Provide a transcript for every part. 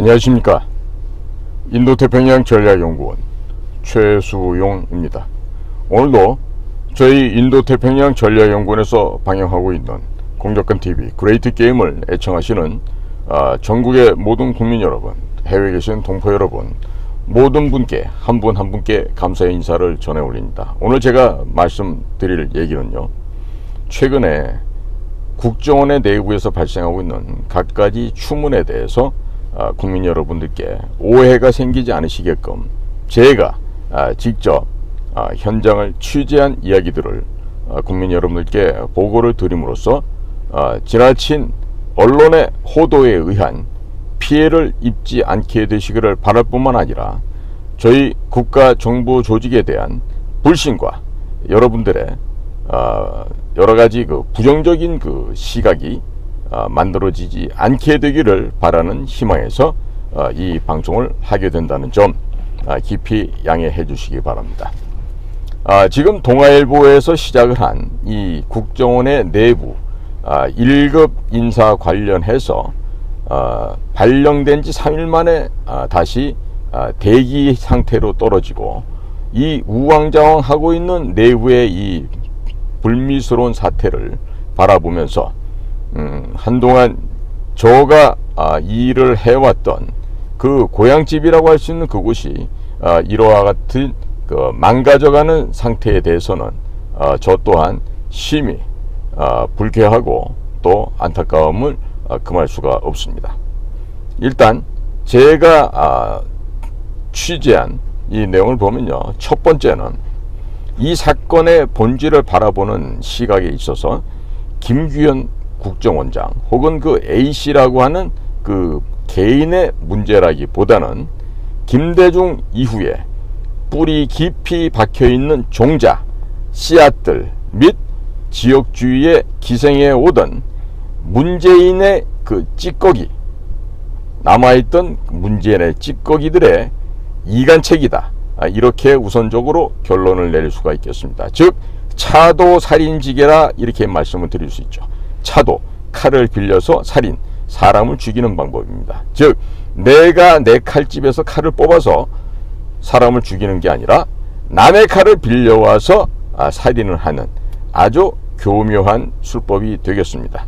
안녕하십니까. 인도태평양 전략연구원 최수용입니다. 오늘도 저희 인도태평양 전략연구원에서 방영하고 있는 공격권TV 그레이트 게임을 애청하시는 전국의 모든 국민 여러분, 해외에 계신 동포 여러분, 모든 분께 한 분 한 분께 감사의 인사를 전해 올립니다. 오늘 제가 말씀드릴 얘기는요, 최근에 국정원의 내부에서 발생하고 있는 갖가지 추문에 대해서 국민 여러분들께 오해가 생기지 않으시게끔 제가 직접 현장을 취재한 이야기들을 국민 여러분들께 보고를 드림으로써 지나친 언론의 호도에 의한 피해를 입지 않게 되시기를 바랄 뿐만 아니라 저희 국가정보조직에 대한 불신과 여러분들의 여러가지 부정적인 시각이 만들어지지 않게 되기를 바라는 희망에서 이 방송을 하게 된다는 점 깊이 양해해 주시기 바랍니다. 지금 동아일보에서 시작을 한 이 국정원의 내부 1급 인사 관련해서 발령된 지 3일 만에 다시 대기 상태로 떨어지고 이 우왕좌왕하고 있는 내부의 이 불미스러운 사태를 바라보면서 한동안 저가 일을 해왔던 그 고향집이라고 할 수 있는 그곳이 이와 같은 망가져가는 상태에 대해서는 저 또한 심히 불쾌하고 또 안타까움을 금할 수가 없습니다. 일단 제가 취재한 이 내용을 보면요, 첫 번째는 이 사건의 본질을 바라보는 시각에 있어서 김규현 국정원장 혹은 A씨라고 하는 개인의 문제라기보다는 김대중 이후에 뿌리 깊이 박혀있는 종자, 씨앗들 및 지역주의에 기생해 오던 문재인의 찌꺼기, 남아있던 문재인의 찌꺼기들의 이간책이다, 이렇게 우선적으로 결론을 내릴 수가 있겠습니다. 즉 차도 살인지계라 이렇게 말씀을 드릴 수 있죠. 차도, 칼을 빌려서 살인, 사람을 죽이는 방법입니다. 즉 내가 내 칼집에서 칼을 뽑아서 사람을 죽이는 게 아니라 남의 칼을 빌려와서 살인을 하는 아주 교묘한 술법이 되겠습니다.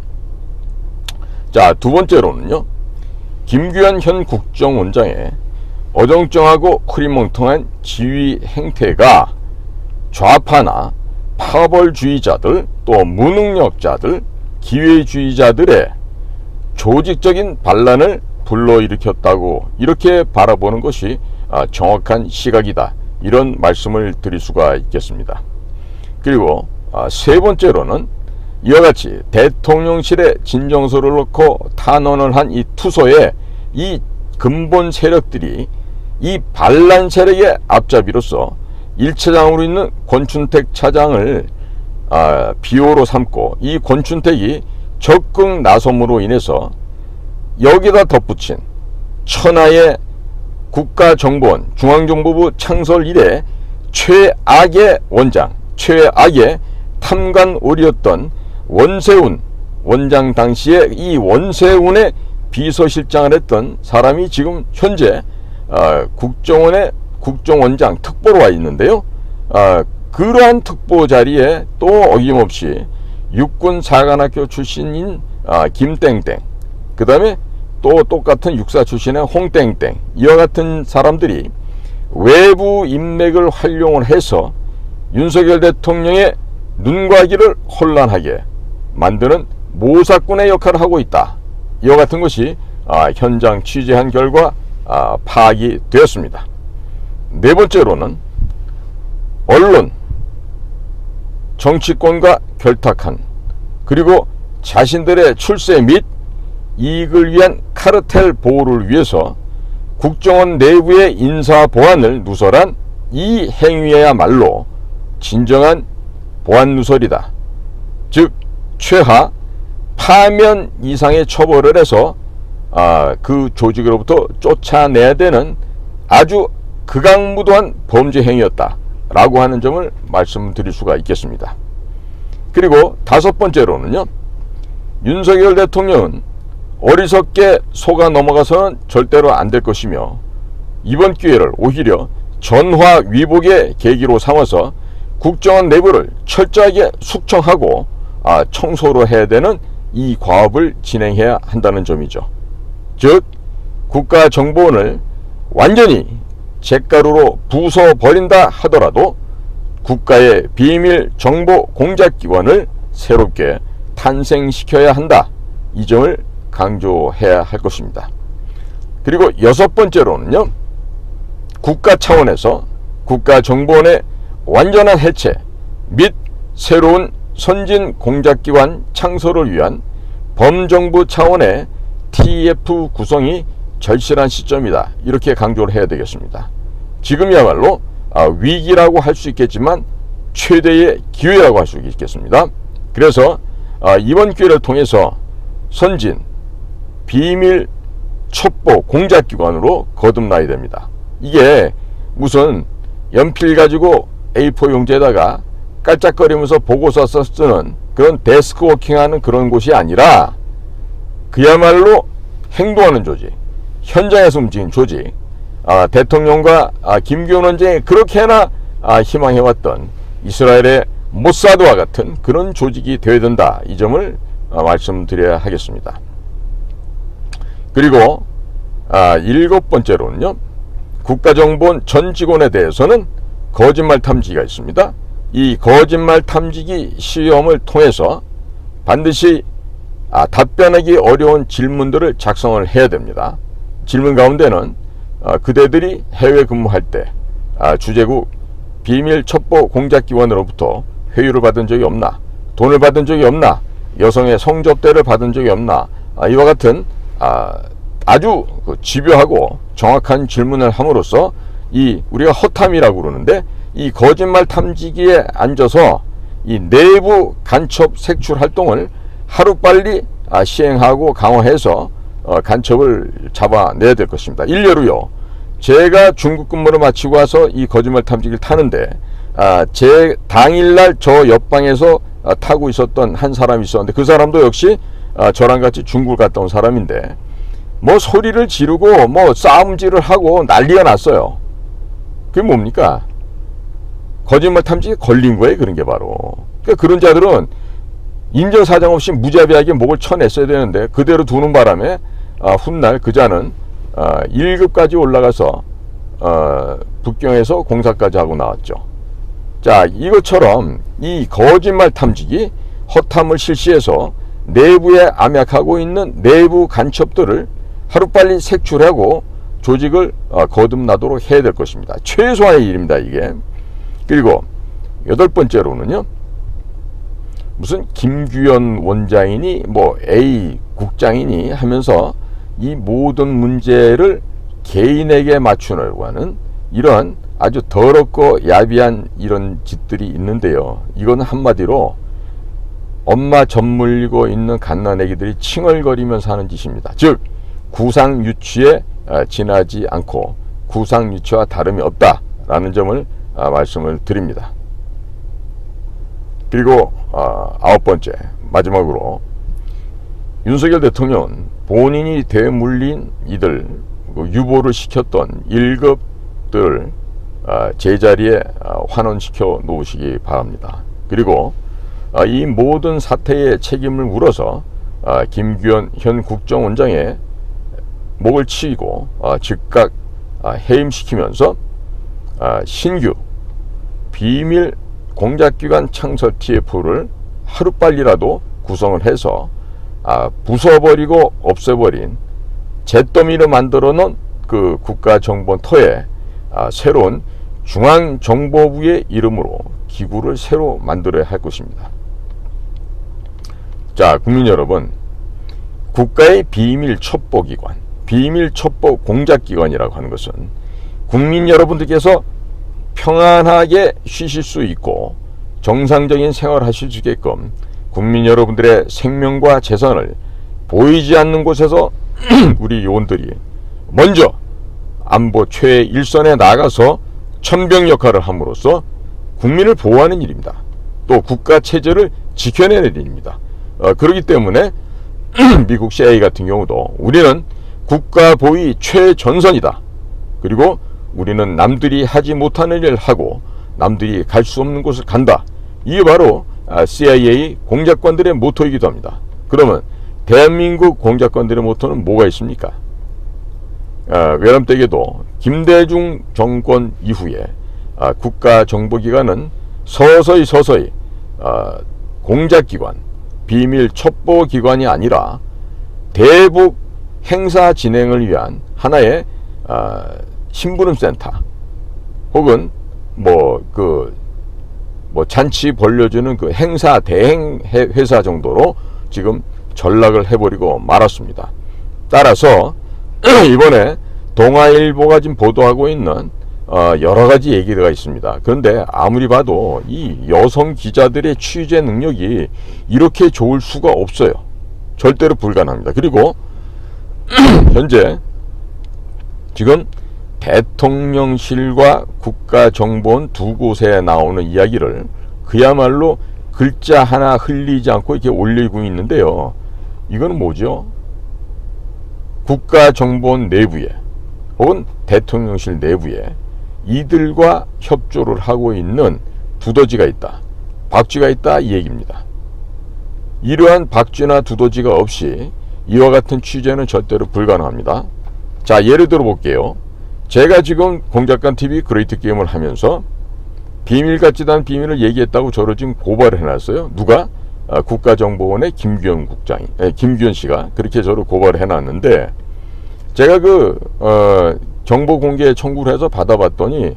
자, 두 번째로는요, 김규현 현 국정원장의 어정쩡하고 흐리멍텅한 지휘 행태가 좌파나 파벌주의자들, 또 무능력자들, 기회주의자들의 조직적인 반란을 불러일으켰다고 이렇게 바라보는 것이 정확한 시각이다, 이런 말씀을 드릴 수가 있겠습니다. 그리고 세 번째로는 이와 같이 대통령실에 진정서를 넣고 탄원을 한 이 투소에 이 근본 세력들이 이 반란 세력의 앞잡이로서 1차장으로 있는 권춘택 차장을 비호로 삼고 이 권춘택이 적극 나섬으로 인해서 여기다 덧붙인 천하의 국가정보원 중앙정보부 창설 이래 최악의 원장, 최악의 탐관오리였던 원세훈 원장 당시에 이 원세훈의 비서실장을 했던 사람이 지금 현재 국정원의 국정원장 특보로 와 있는데요. 그러한 특보 자리에 또 어김없이 육군사관학교 출신인 김땡땡, 그 다음에 또 똑같은 육사 출신의 홍땡땡, 이와 같은 사람들이 외부 인맥을 활용을 해서 윤석열 대통령의 눈과 귀를 혼란하게 만드는 모사꾼의 역할을 하고 있다, 이와 같은 것이 현장 취재한 결과 파악이 되었습니다. 네 번째로는 언론, 정치권과 결탁한, 그리고 자신들의 출세 및 이익을 위한 카르텔 보호를 위해서 국정원 내부의 인사 보안을 누설한 이 행위야말로 진정한 보안 누설이다. 즉 최하 파면 이상의 처벌을 해서 그 조직으로부터 쫓아내야 되는 아주 극악무도한 범죄 행위였다 라고 하는 점을 말씀드릴 수가 있겠습니다. 그리고 다섯 번째로는요, 윤석열 대통령은 어리석게 속아 넘어가서는 절대로 안 될 것이며, 이번 기회를 오히려 전화 위복의 계기로 삼아서 국정원 내부를 철저하게 숙청하고 청소를 해야 되는 이 과업을 진행해야 한다는 점이죠. 즉, 국가정보원을 완전히 잿가루로 부숴버린다 하더라도 국가의 비밀 정보 공작기관을 새롭게 탄생시켜야 한다. 이 점을 강조해야 할 것입니다. 그리고 여섯 번째로는요, 국가 차원에서 국가정보원의 완전한 해체 및 새로운 선진 공작기관 창설을 위한 범정부 차원의 TF 구성이 절실한 시점이다. 이렇게 강조를 해야 되겠습니다. 지금이야말로 위기라고 할 수 있겠지만 최대의 기회라고 할 수 있겠습니다. 그래서 이번 기회를 통해서 선진 비밀 첩보 공작기관으로 거듭나야 됩니다. 이게 무슨 연필 가지고 A4 용지에다가 깔짝거리면서 보고서 쓰는 그런 데스크워킹하는 그런 곳이 아니라 그야말로 행동하는 조직, 현장에서 움직이는 조직, 대통령과 김기현 원장이 그렇게나 희망해왔던 이스라엘의 모사드와 같은 그런 조직이 되어야 된다. 이 점을 말씀드려야 하겠습니다. 그리고 일곱 번째로는요, 국가정보원 전 직원에 대해서는 거짓말 탐지기가 있습니다. 이 거짓말 탐지기 시험을 통해서 반드시 답변하기 어려운 질문들을 작성을 해야 됩니다. 질문 가운데는 그대들이 해외 근무할 때 주재국 비밀 첩보 공작기관으로부터 회유를 받은 적이 없나, 돈을 받은 적이 없나, 여성의 성접대를 받은 적이 없나, 이와 같은 아주 집요하고 정확한 질문을 함으로써 이 우리가 허탐이라고 그러는데, 이 거짓말 탐지기에 앉아서 이 내부 간첩 색출 활동을 하루빨리 시행하고 강화해서 간첩을 잡아내야 될 것입니다. 일례로요, 제가 중국 근무를 마치고 와서 이 거짓말 탐지기를 타는데 제 당일날 저 옆방에서 타고 있었던 한 사람이 있었는데, 그 사람도 역시 저랑 같이 중국을 갔다 온 사람인데 뭐 소리를 지르고 뭐 싸움질을 하고 난리가 났어요. 그게 뭡니까? 거짓말 탐지기에 걸린 거예요. 그런 게 바로. 그러니까 그런 자들은 인정사정 없이 무자비하게 목을 쳐냈어야 되는데 그대로 두는 바람에 훗날 그 자는 1급까지 올라가서 북경에서 공사까지 하고 나왔죠. 자, 이것처럼 이 거짓말 탐지기, 허탐을 실시해서 내부에 암약하고 있는 내부 간첩들을 하루빨리 색출하고 조직을 거듭나도록 해야 될 것입니다. 최소한의 일입니다, 이게. 그리고 여덟 번째로는요, 무슨 김규현 원장이니 뭐 A 국장이니 하면서 이 모든 문제를 개인에게 맞추려고 하는 이런 아주 더럽고 야비한 이런 짓들이 있는데요. 이건 한마디로 엄마 젖 물리고 있는 갓난아기들이 칭얼거리면서 하는 짓입니다. 즉 구상유치에 지나지 않고 구상유치와 다름이 없다라는 점을 말씀을 드립니다. 그리고 아홉 번째, 마지막으로 윤석열 대통령은 본인이 되물린 이들, 유보를 시켰던 1급들을 제자리에 환원시켜 놓으시기 바랍니다. 그리고 이 모든 사태의 책임을 물어서 김규현 현 국정원장의 목을 치고 즉각 해임시키면서 신규 비밀 공작기관 창설 TF를 하루빨리라도 구성을 해서 부숴버리고 없애버린 잿더미를 만들어 놓은 그 국가정보원 터에 새로운 중앙정보부의 이름으로 기구를 새로 만들어야 할 것입니다. 자, 국민 여러분, 국가의 비밀 첩보기관, 비밀 첩보 공작기관이라고 하는 것은 국민 여러분들께서 평안하게 쉬실 수 있고 정상적인 생활을 하실 수 있게끔 국민 여러분들의 생명과 재산을 보이지 않는 곳에서 우리 요원들이 먼저 안보 최일선에 나가서 천병 역할을 함으로써 국민을 보호하는 일입니다. 또 국가 체제를 지켜내는 일입니다. 그렇기 때문에 미국 CIA 같은 경우도 우리는 국가 보위 최전선이다. 그리고 우리는 남들이 하지 못하는 일을 하고 남들이 갈 수 없는 곳을 간다. 이게 바로 CIA 공작관들의 모토이기도 합니다. 그러면 대한민국 공작관들의 모토는 뭐가 있습니까? 외람되게도 김대중 정권 이후에 국가정보기관은 서서히 공작기관, 비밀 첩보기관이 아니라 대북 행사 진행을 위한 하나의 심부름센터 혹은 잔치 벌려주는 그 행사 대행 회사 정도로 지금 전락을 해버리고 말았습니다. 따라서 이번에 동아일보가 지금 보도하고 있는 여러 가지 얘기가 있습니다. 그런데 아무리 봐도 이 여성 기자들의 취재 능력이 이렇게 좋을 수가 없어요. 절대로 불가능합니다. 그리고 현재 지금 대통령실과 국가정보원 두 곳에 나오는 이야기를 그야말로 글자 하나 흘리지 않고 이렇게 올리고 있는데요. 이건 뭐죠? 국가정보원 내부에 혹은 대통령실 내부에 이들과 협조를 하고 있는 두더지가 있다, 박쥐가 있다, 이 얘기입니다. 이러한 박쥐나 두더지가 없이 이와 같은 취재는 절대로 불가능합니다. 자, 예를 들어 볼게요. 제가 지금 공작관 TV 그레이트 게임을 하면서 비밀 같지도 않은 비밀을 얘기했다고 저를 지금 고발을 해놨어요. 누가? 국가정보원의 김규현 씨가 그렇게 저를 고발을 해놨는데, 제가 정보 공개 청구를 해서 받아봤더니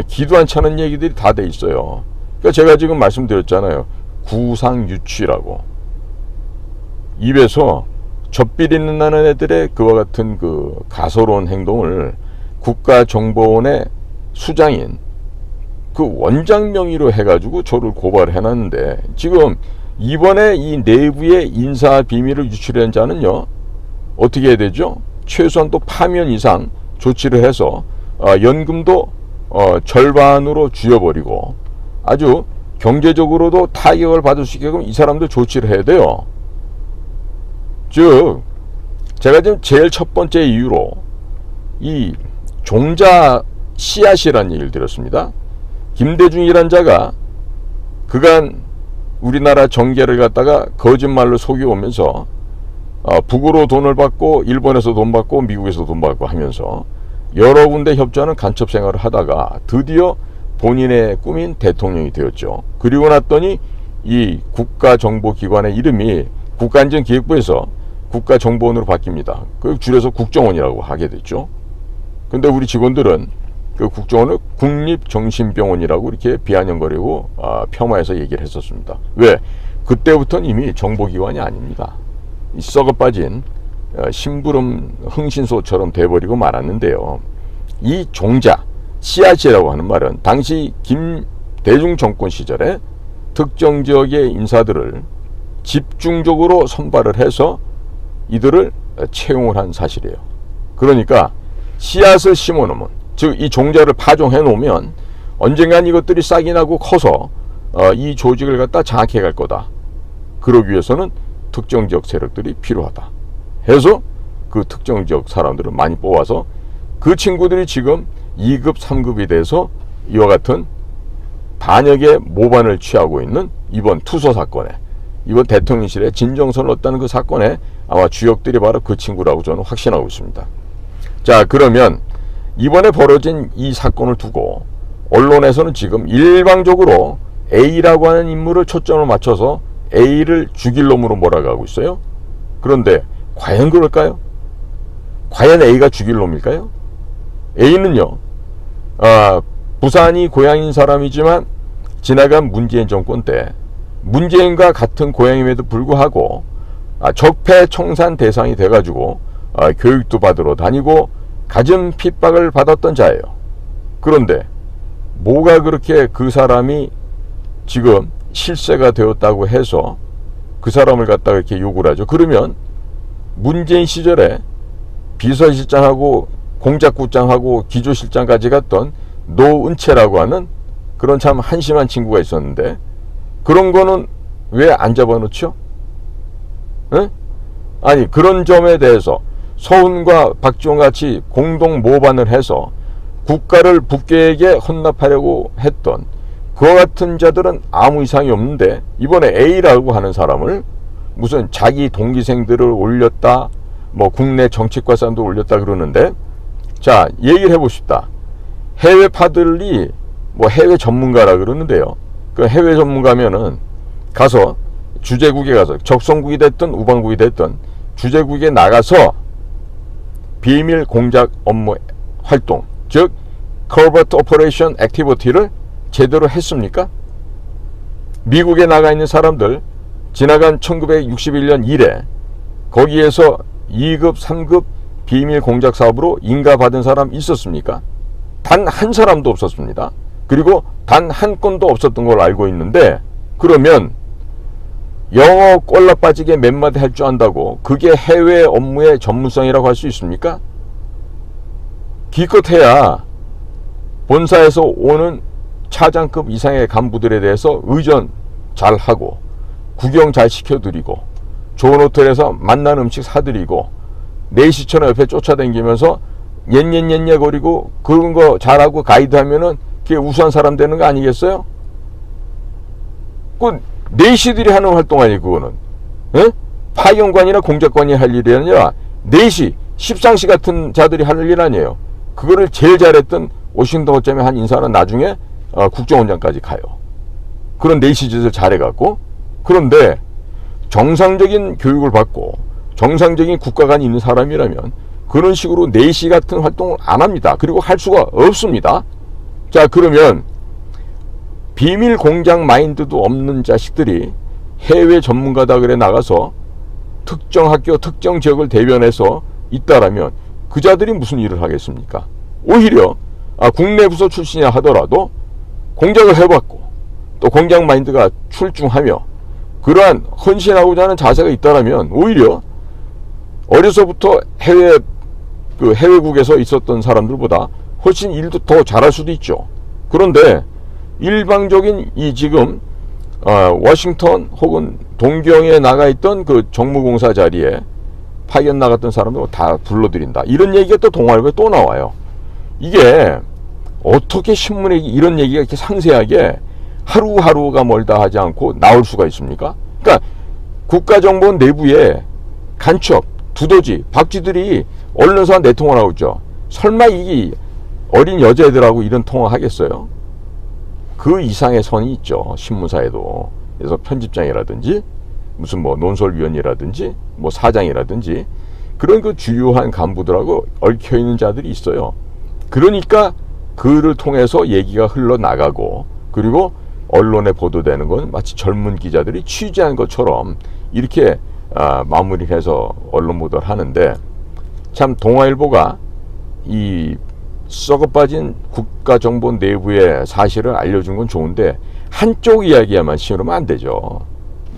기도 안 차는 얘기들이 다 돼 있어요. 그러니까 제가 지금 말씀드렸잖아요. 구상유취라고. 입에서 젖비리 나는 애들의 그와 같은 그 가소로운 행동을 국가정보원의 수장인 그 원장 명의로 해가지고 저를 고발을 해놨는데, 지금 이번에 이 내부의 인사 비밀을 유출한 자는요, 어떻게 해야 되죠? 최소한 또 파면 이상 조치를 해서 연금도 절반으로 줄여버리고 아주 경제적으로도 타격을 받을 수 있게끔 이 사람들 조치를 해야 돼요. 즉 제가 지금 제일 첫 번째 이유로 이 종자 씨앗이라는 얘기를 들었습니다. 김대중이란 자가 그간 우리나라 정계를 갖다가 거짓말로 속여오면서 북으로 돈을 받고 일본에서 돈 받고 미국에서 돈 받고 하면서 여러 군데 협조하는 간첩 생활을 하다가 드디어 본인의 꿈인 대통령이 되었죠. 그리고 났더니 이 국가정보기관의 이름이 국가안전기획부에서 국가정보원으로 바뀝니다. 그 줄여서 국정원이라고 하게 됐죠. 근데 우리 직원들은 그 국정원을 국립정신병원이라고 이렇게 비아냥거리고 폄하해서 얘기를 했었습니다. 왜? 그때부터는 이미 정보기관이 아닙니다. 이 썩어 빠진 심부름 흥신소처럼 돼버리고 말았는데요. 이 종자 씨앗이라고 하는 말은 당시 김대중 정권 시절에 특정 지역의 인사들을 집중적으로 선발을 해서 이들을 채용을 한 사실이에요. 그러니까 씨앗을 심어 놓으면, 즉 이 종자를 파종해 놓으면 언젠간 이것들이 싹이 나고 커서 이 조직을 갖다 장악해 갈 거다. 그러기 위해서는 특정 지역 세력들이 필요하다 해서 그 특정 지역 사람들을 많이 뽑아서 그 친구들이 지금 2급, 3급이 돼서 이와 같은 반역의 모반을 취하고 있는 이번 투서 사건에, 이번 대통령실에 진정선을 얻다는 그 사건에 아마 주역들이 바로 그 친구라고 저는 확신하고 있습니다. 자, 그러면 이번에 벌어진 이 사건을 두고 언론에서는 지금 일방적으로 A라고 하는 인물을 초점을 맞춰서 A를 죽일 놈으로 몰아가고 있어요. 그런데 과연 그럴까요? 과연 A가 죽일 놈일까요? A는요, 부산이 고향인 사람이지만 지나간 문재인 정권 때 문재인과 같은 고향임에도 불구하고 적폐청산 대상이 돼가지고 교육도 받으러 다니고 가진 핍박을 받았던 자예요. 그런데 뭐가 그렇게 그 사람이 지금 실세가 되었다고 해서 그 사람을 갖다가 이렇게 욕을 하죠. 그러면 문재인 시절에 비서실장하고 공작국장하고 기조실장까지 갔던 노은채라고 하는 그런 참 한심한 친구가 있었는데, 그런 거는 왜 안 잡아놓죠? 응? 아니 그런 점에 대해서 서훈과 박지원 같이 공동 모반을 해서 국가를 북계에게 헌납하려고 했던 그와 같은 자들은 아무 이상이 없는데, 이번에 A라고 하는 사람을 무슨 자기 동기생들을 올렸다, 뭐 국내 정치과 사람도 올렸다 그러는데, 자 얘기를 해봅시다. 해외파들이 뭐 해외 전문가라 그러는데요. 그 해외 전문가면은 가서 주재국에 가서, 적성국이 됐든 우방국이 됐든 주재국에 나가서 비밀 공작 업무 활동, 즉 Covert Operation Activity를 제대로 했습니까? 미국에 나가 있는 사람들 지나간 1961년 이래 거기에서 2급, 3급 비밀 공작 사업으로 인가받은 사람 있었습니까? 단 한 사람도 없었습니다. 그리고 단 한 건도 없었던 걸로 알고 있는데, 그러면 영어 꼴라 빠지게 몇 마디 할 줄 안다고 그게 해외 업무의 전문성이라고 할 수 있습니까? 기껏해야 본사에서 오는 차장급 이상의 간부들에 대해서 의전 잘하고 구경 잘 시켜드리고 좋은 호텔에서 맛난 음식 사드리고 4시처럼 옆에 쫓아다니면서 옌옌옌예 거리고 그런 거 잘하고 가이드하면은 그게 우수한 사람 되는 거 아니겠어요? 그 내시들이 하는 활동 아니 그거는, 에? 파견관이나 공작관이 할 일이 아니라 내시, 십상시 같은 자들이 할 일 아니에요. 그거를 제일 잘했던 워싱턴 호점의 한 인사는 나중에 국정원장까지 가요. 그런 내시 짓을 잘해갖고. 그런데 정상적인 교육을 받고 정상적인 국가관이 있는 사람이라면 그런 식으로 내시 같은 활동을 안 합니다. 그리고 할 수가 없습니다. 자, 그러면 비밀 공작 마인드도 없는 자식들이 해외 전문가다 그래 나가서 특정 학교 특정 지역을 대변해서 있다라면 그 자들이 무슨 일을 하겠습니까? 오히려 국내 부서 출신이라 하더라도 공작을 해봤고 또 공작 마인드가 출중하며 그러한 헌신하고자 하는 자세가 있다라면 오히려 어려서부터 해외국에서 있었던 사람들보다 훨씬 일도 더 잘할 수도 있죠. 그런데 일방적인 이 지금 워싱턴 혹은 동경에 나가 있던 그 정무공사 자리에 파견 나갔던 사람들 다 불러들인다, 이런 얘기가 또 동아일보에 또 나와요. 이게 어떻게 신문에 이런 얘기가 이렇게 상세하게 하루하루가 멀다 하지 않고 나올 수가 있습니까? 그러니까 국가정보원 내부에 간첩, 두더지, 박쥐들이 언론사 내통화하고 있죠. 설마 이 어린 여자애들하고 이런 통화 하겠어요? 그 이상의 선이 있죠, 신문사에도. 그래서 편집장이라든지 무슨 뭐 논설위원이라든지 뭐 사장이라든지 그런 그 주요한 간부들하고 얽혀있는 자들이 있어요. 그러니까 그를 통해서 얘기가 흘러나가고, 그리고 언론에 보도되는 건 마치 젊은 기자들이 취재한 것처럼 이렇게 마무리해서 언론 보도를 하는데, 참 동아일보가 이 썩어빠진 국가정보 내부의 사실을 알려준 건 좋은데 한쪽 이야기야만 실으면 안 되죠.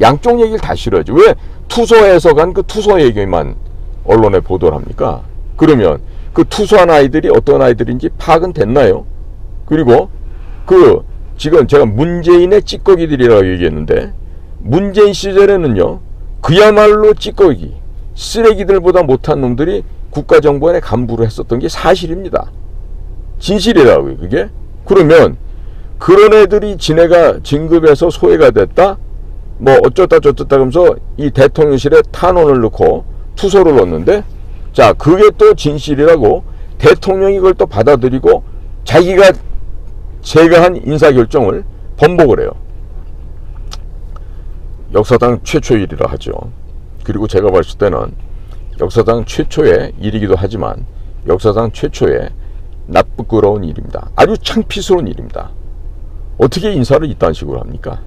양쪽 얘기를 다 실어야지. 왜 투소해서 간 그 투소 얘기만 언론에 보도를 합니까? 그러면 그 투소한 아이들이 어떤 아이들인지 파악은 됐나요? 그리고 그 지금 제가 문재인의 찌꺼기들이라고 얘기했는데, 문재인 시절에는요 그야말로 찌꺼기, 쓰레기들보다 못한 놈들이 국가정보원의 간부를 했었던 게 사실입니다. 진실이라고요 그게. 그러면 그런 애들이 지네가 진급해서 소외가 됐다, 뭐 어쩌다 저쩌다 하면서 이 대통령실에 탄원을 넣고 투소를 넣었는데, 자 그게 또 진실이라고 대통령이 그걸 또 받아들이고 자기가 제가 한 인사결정을 번복을 해요. 역사상 최초의 일이라 하죠. 그리고 제가 봤을 때는 역사상 최초의 일이기도 하지만 역사상 최초의 나쁘끄러운 일입니다. 아주 창피스러운 일입니다. 어떻게 인사를 이딴 식으로 합니까?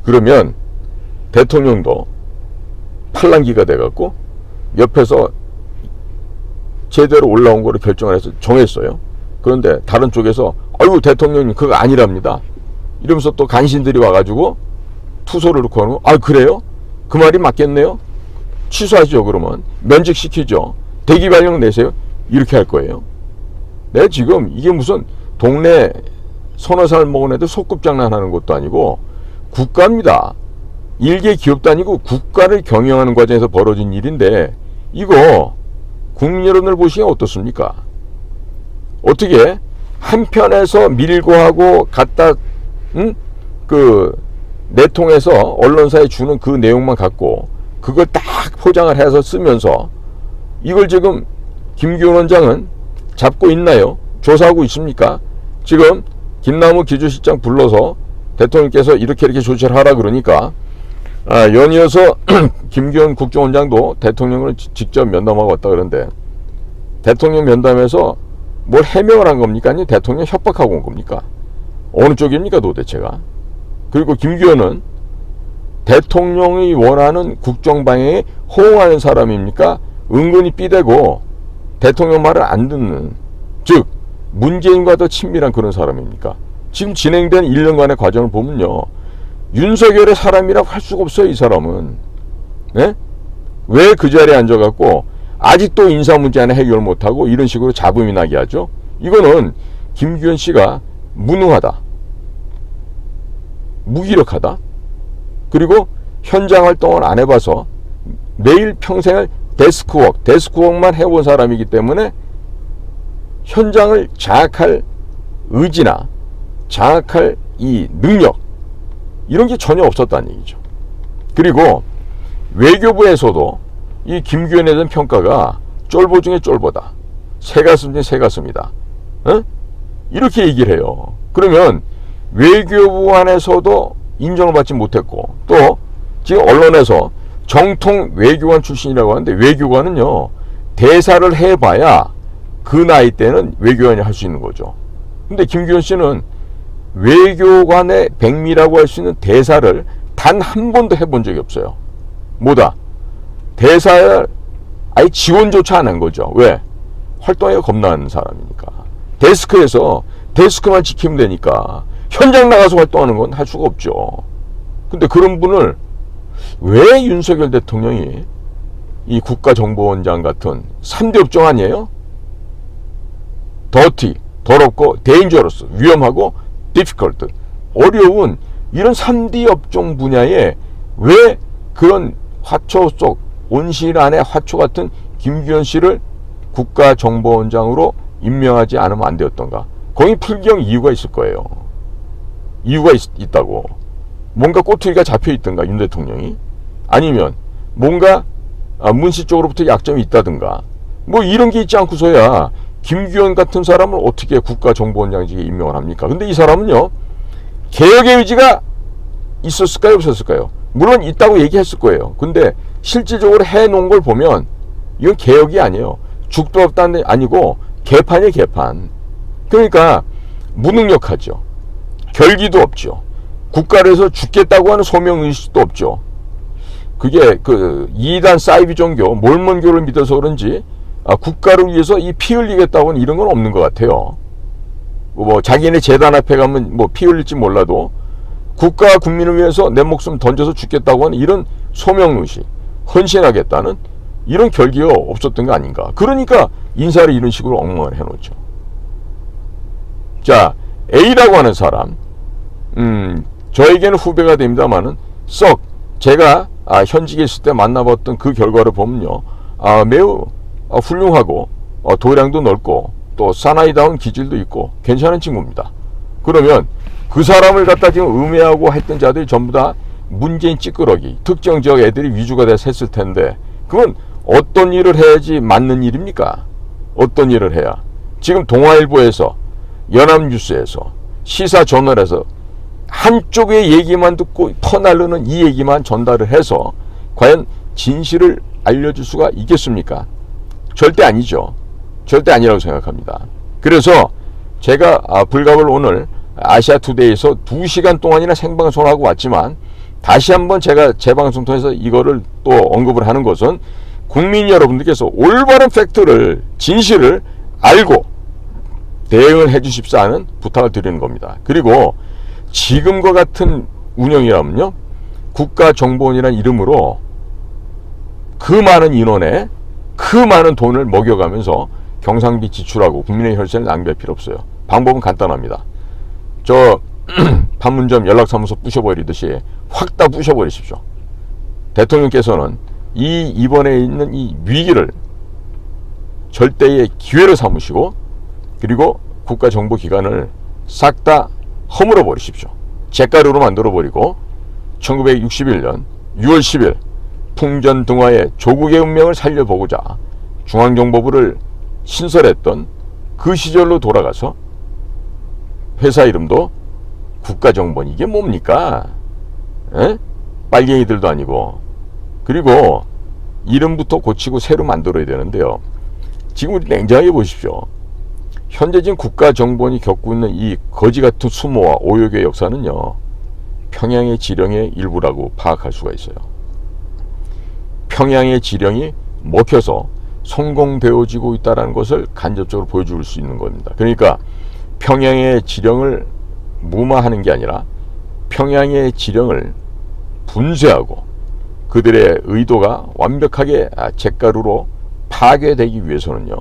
그러면 대통령도 팔랑귀가 돼갖고 옆에서 제대로 올라온 거를 결정을 해서 정했어요. 그런데 다른 쪽에서 아이고 대통령님 그거 아니랍니다 이러면서 또 간신들이 와가지고 투소를 놓고 하는 거. 아 그래요? 그 말이 맞겠네요? 취소하죠. 그러면 면직시키죠. 대기 발령 내세요. 이렇게 할 거예요. 내가 지금 이게 무슨 동네 서너 살 먹은 애들 소꿉장난하는 것도 아니고 국가입니다. 일개 기업도 아니고 국가를 경영하는 과정에서 벌어진 일인데 이거 국민 여러분들 보시기에 어떻습니까? 어떻게 한편에서 밀고 하고 갖다 그 내통해서 언론사에 주는 그 내용만 갖고 그걸 딱 포장을 해서 쓰면서 이걸 지금 김기현 원장은 잡고 있나요? 조사하고 있습니까? 지금 김남우 기주실장 불러서 대통령께서 이렇게 조치를 하라 그러니까 연이어서 김기현 국정원장도 대통령을 직접 면담하고 왔다 그러는데 대통령 면담에서 뭘 해명을 한 겁니까? 아니 대통령 협박하고 온 겁니까? 어느 쪽입니까 도대체가? 그리고 김기현은 대통령이 원하는 국정방향에 호응하는 사람입니까? 은근히 삐대고 대통령 말을 안 듣는, 즉 문재인과 더 친밀한 그런 사람입니까? 지금 진행된 1년간의 과정을 보면요, 윤석열의 사람이라고 할 수가 없어요. 이 사람은. 네? 왜 그 자리에 앉아갖고 아직도 인사 문제 하나 해결 못하고 이런 식으로 잡음이 나게 하죠? 이거는 김기현 씨가 무능하다, 무기력하다, 그리고 현장 활동을 안 해봐서 매일 평생을 데스크워크만 해본 사람이기 때문에 현장을 장악할 의지나 장악할 이 능력, 이런 게 전혀 없었다는 얘기죠. 그리고 외교부에서도 이 김기현에 대한 평가가 쫄보 중에 쫄보다, 새가슴 중에 새가슴이다, 이렇게 얘기를 해요. 그러면 외교부 안에서도 인정을 받지 못했고, 또 지금 언론에서 정통 외교관 출신이라고 하는데, 외교관은요 대사를 해봐야 그 나이 때는 외교관이 할 수 있는 거죠. 근데 김기현 씨는 외교관의 백미라고 할 수 있는 대사를 단 한 번도 해본 적이 없어요. 뭐다? 대사를 아예 지원조차 안 한 거죠. 왜? 활동하기가 겁나는 사람이니까. 데스크에서 데스크만 지키면 되니까 현장 나가서 활동하는 건 할 수가 없죠. 근데 그런 분을 왜 윤석열 대통령이 이 국가정보원장 같은 3대 업종 아니에요? 더티, 더럽고 데인저러스, 위험하고 디피컬트, 어려운 이런 3D 업종 분야에 왜 그런 화초 속 온실 안에 화초 같은 김기현 씨를 국가정보원장으로 임명하지 않으면 안 되었던가? 거기 풀경 이유가 있을 거예요. 이유가 있다고. 뭔가 꼬투리가 잡혀 있던가, 윤 대통령이? 아니면 뭔가 문씨 쪽으로부터 약점이 있다든가, 뭐 이런 게 있지 않고서야 김기현 같은 사람을 어떻게 국가정보원장직에 임명을 합니까? 근데 이 사람은요, 개혁의 의지가 있었을까요, 없었을까요? 물론 있다고 얘기했을 거예요. 근데 실질적으로 해놓은 걸 보면 이건 개혁이 아니에요. 죽도 없다는 게 아니고 개판이에요, 개판. 그러니까 무능력하죠. 결기도 없죠. 국가를 해서 죽겠다고 하는 소명의식도 없죠. 그게 그 이단 사이비 종교, 몰몬교를 믿어서 그런지 국가를 위해서 이 피 흘리겠다고는 이런 건 없는 것 같아요. 뭐 자기네 재단 앞에 가면 뭐 피 흘릴지 몰라도 국가와 국민을 위해서 내 목숨 던져서 죽겠다고 하는 이런 소명의식, 헌신하겠다는 이런 결기가 없었던 거 아닌가. 그러니까 인사를 이런 식으로 엉망을 해놓죠. 자, A라고 하는 사람, 저에게는 후배가 됩니다만은 썩 제가 현직에 있을 때 만나봤던 그 결과를 보면요, 매우 훌륭하고 도량도 넓고 또 사나이다운 기질도 있고 괜찮은 친구입니다. 그러면 그 사람을 갖다 지금 음해하고 했던 자들이 전부 다 문재인 찌끄러기, 특정 지역 애들이 위주가 돼서 했을 텐데, 그건 어떤 일을 해야지 맞는 일입니까? 어떤 일을 해야? 지금 동아일보에서, 연합뉴스에서, 시사저널에서 한쪽의 얘기만 듣고 퍼나르는 이 얘기만 전달을 해서 과연 진실을 알려줄 수가 있겠습니까? 절대 아니죠. 절대 아니라고 생각합니다. 그래서 제가 불갑을 오늘 아시아투데이에서 2시간 동안이나 생방송을 하고 왔지만, 다시 한번 제가 재방송 통해서 이거를 또 언급을 하는 것은 국민 여러분들께서 올바른 팩트를, 진실을 알고 대응을 해 주십사 하는 부탁을 드리는 겁니다. 그리고 지금과 같은 운영이라면요, 국가정보원이라는 이름으로 그 많은 인원에 그 많은 돈을 먹여가면서 경상비 지출하고 국민의 혈세를 낭비할 필요 없어요. 방법은 간단합니다. 판문점 연락사무소 부셔버리듯이 확 다 부셔버리십시오. 대통령께서는 이번에 있는 이 위기를 절대의 기회로 삼으시고, 그리고 국가정보기관을 싹 다 허물어 버리십시오. 잿가루로 만들어 버리고 1961년 6월 10일 풍전등화의 조국의 운명을 살려보고자 중앙정보부를 신설했던 그 시절로 돌아가서 회사 이름도 국가정보원, 이게 뭡니까? 에? 빨갱이들도 아니고. 그리고 이름부터 고치고 새로 만들어야 되는데요. 지금 우리 냉정하게 보십시오. 현재 지금 국가정보원이 겪고 있는 이 거지같은 수모와 오욕의 역사는요, 평양의 지령의 일부라고 파악할 수가 있어요. 평양의 지령이 먹혀서 성공되어지고 있다는 것을 간접적으로 보여줄 수 있는 겁니다. 그러니까 평양의 지령을 무마하는 게 아니라 평양의 지령을 분쇄하고 그들의 의도가 완벽하게 잿가루로 파괴되기 위해서는요,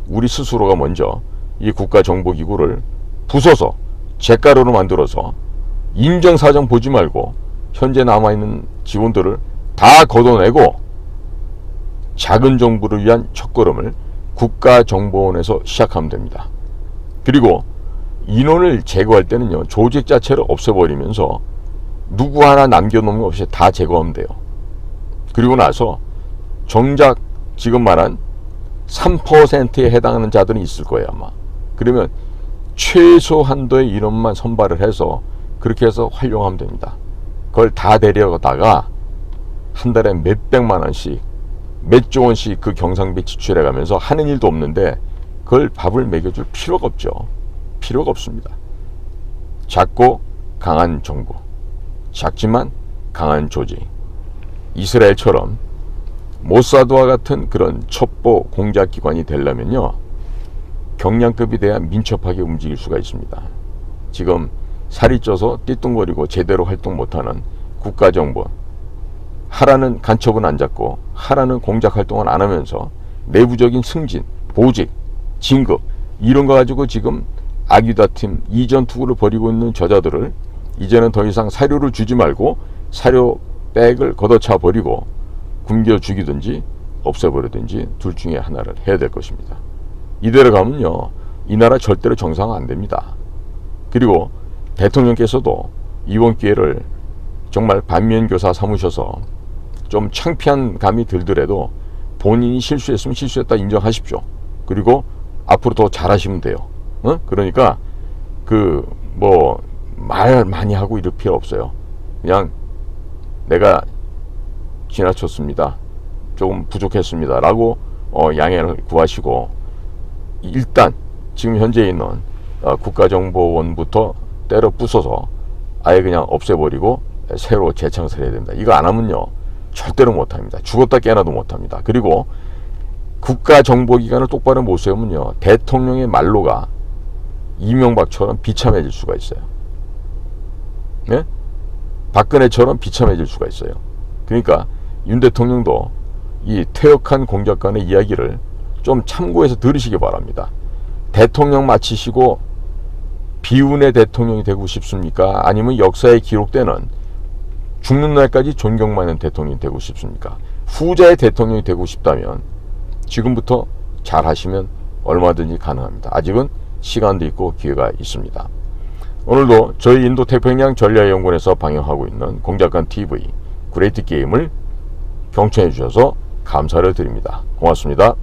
우리 스스로가 먼저 이 국가정보기구를 부숴서 잿가루로 만들어서 인정사정 보지 말고 현재 남아있는 직원들을 다 걷어내고 작은 정부를 위한 첫걸음을 국가정보원에서 시작하면 됩니다. 그리고 인원을 제거할 때는요, 조직 자체를 없애버리면서 누구 하나 남겨놓은 것 없이 다 제거하면 돼요. 그리고 나서 정작 지금 말한 3%에 해당하는 자들이 있을 거예요, 아마. 그러면 최소 한도의 인원만 선발을 해서 그렇게 해서 활용하면 됩니다. 그걸 다 데려다가 한 달에 몇백만 원씩, 몇 조 원씩 그 경상비 지출해 가면서 하는 일도 없는데 그걸 밥을 먹여줄 필요가 없죠. 필요가 없습니다. 작고 강한 정부, 작지만 강한 조직, 이스라엘처럼 모사드와 같은 그런 첩보 공작기관이 되려면요, 경량급이 돼야 민첩하게 움직일 수가 있습니다. 지금 살이 쪄서 띠뚱거리고 제대로 활동 못하는 국가정보원, 하라는 간첩은 안 잡고 하라는 공작 활동을 안 하면서 내부적인 승진, 보직, 진급 이런 거 가지고 지금 아귀다팀 이전 투구를 벌이고 있는 저자들을 이제는 더 이상 사료를 주지 말고 사료 백을 걷어차 버리고 굶겨 죽이든지 없애버리든지 둘 중에 하나를 해야 될 것입니다. 이대로 가면요, 이 나라 절대로 정상화 안 됩니다. 그리고 대통령께서도 이번 기회를 정말 반면교사 삼으셔서 좀 창피한 감이 들더라도 본인이 실수했으면 실수했다 인정하십시오. 그리고 앞으로 더 잘하시면 돼요. 그러니까 말 많이 하고 이럴 필요 없어요. 그냥 내가 지나쳤습니다, 조금 부족했습니다 라고 양해를 구하시고, 일단 지금 현재 있는 국가정보원부터 때려 부숴서 아예 그냥 없애버리고 새로 재창설해야 됩니다. 이거 안 하면요 절대로 못합니다. 죽었다 깨어나도 못합니다. 그리고 국가정보기관을 똑바로 못 세우면요, 대통령의 말로가 이명박처럼 비참해질 수가 있어요. 네? 박근혜처럼 비참해질 수가 있어요. 그러니까 윤 대통령도 이 퇴역한 공작관의 이야기를 좀 참고해서 들으시기 바랍니다. 대통령 마치시고 비운의 대통령이 되고 싶습니까? 아니면 역사에 기록되는 죽는 날까지 존경받는 대통령이 되고 싶습니까? 후자의 대통령이 되고 싶다면 지금부터 잘 하시면 얼마든지 가능합니다. 아직은 시간도 있고 기회가 있습니다. 오늘도 저희 인도 태평양 전략연구원에서 방영하고 있는 공작관 TV 그레이트 게임을 경청해 주셔서 감사를 드립니다. 고맙습니다.